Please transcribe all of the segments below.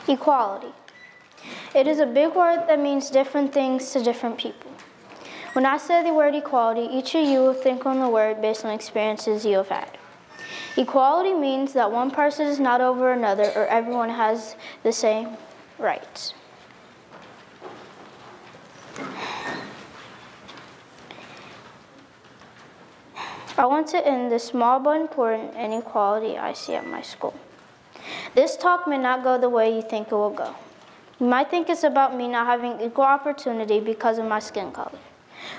Equality. It is a big word that means different things to different people. When I say the word equality, each of you will think on the word based on experiences you have had. Equality means that one person is not over another, or everyone has the same rights. I want to end this small but important inequality I see at my school. This talk may not go the way you think it will go. You might think it's about me not having equal opportunity because of my skin color.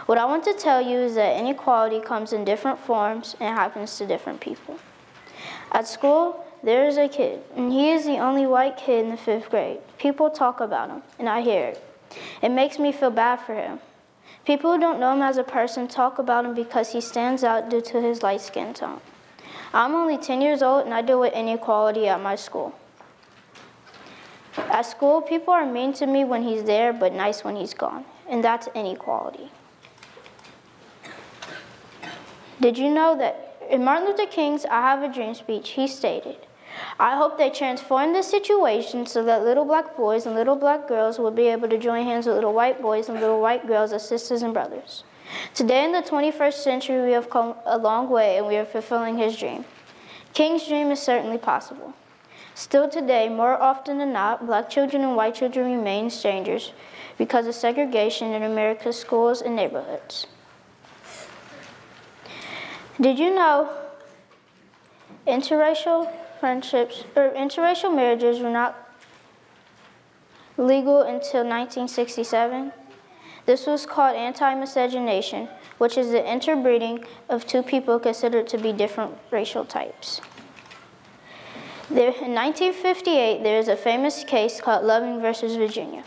What I want to tell you is that inequality comes in different forms and happens to different people. At school, there is a kid, and he is the only white kid in the 5th grade. People talk about him, and I hear it. It makes me feel bad for him. People who don't know him as a person talk about him because he stands out due to his light skin tone. I'm only 10 years old, and I deal with inequality at my school. At school, people are mean to me when he's there, but nice when he's gone, and that's inequality. Did you know that in Martin Luther King's I Have a Dream speech, he stated, "I hope they transform this situation so that little black boys and little black girls will be able to join hands with little white boys and little white girls as sisters and brothers." Today in the 21st century, we have come a long way and we are fulfilling his dream. King's dream is certainly possible. Still today, more often than not, black children and white children remain strangers because of segregation in America's schools and neighborhoods. Did you know interracial marriages were not legal until 1967? This was called anti-miscegenation, which is the interbreeding of two people considered to be different racial types. In 1958, there is a famous case called Loving versus Virginia.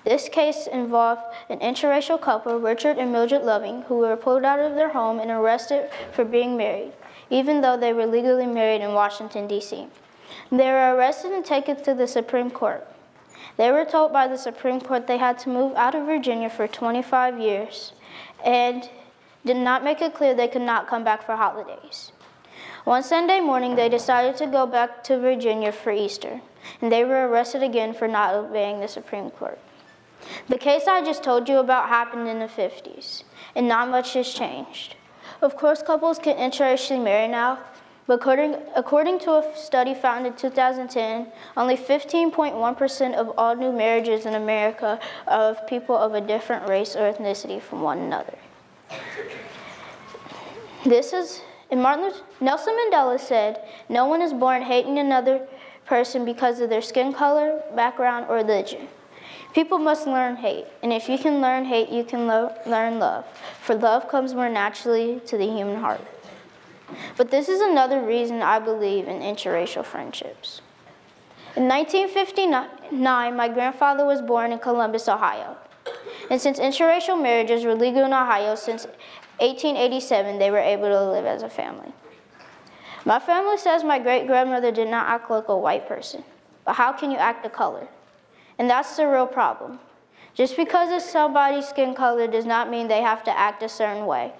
This case involved an interracial couple, Richard and Mildred Loving, who were pulled out of their home and arrested for being married, even though they were legally married in Washington, D.C. They were arrested and taken to the Supreme Court. They were told by the Supreme Court they had to move out of Virginia for 25 years and did not make it clear they could not come back for holidays. One Sunday morning, they decided to go back to Virginia for Easter, and they were arrested again for not obeying the Supreme Court. The case I just told you about happened in the 50s, and not much has changed. Of course, couples can interracially marry now, but according to a study found in 2010, only 15.1% of all new marriages in America are of people of a different race or ethnicity from one another. Nelson Mandela said, "No one is born hating another person because of their skin color, background, or religion. People must learn hate, and if you can learn hate, you can learn love, for love comes more naturally to the human heart." But this is another reason I believe in interracial friendships. In 1959, my grandfather was born in Columbus, Ohio. And since interracial marriages were legal in Ohio since 1887, they were able to live as a family. My family says my great-grandmother did not act like a white person, but how can you act a color? And that's the real problem. Just because it's somebody's skin color does not mean they have to act a certain way.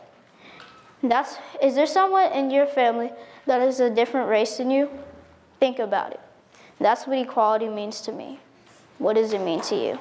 Is there someone in your family that is a different race than you? Think about it. That's what equality means to me. What does it mean to you?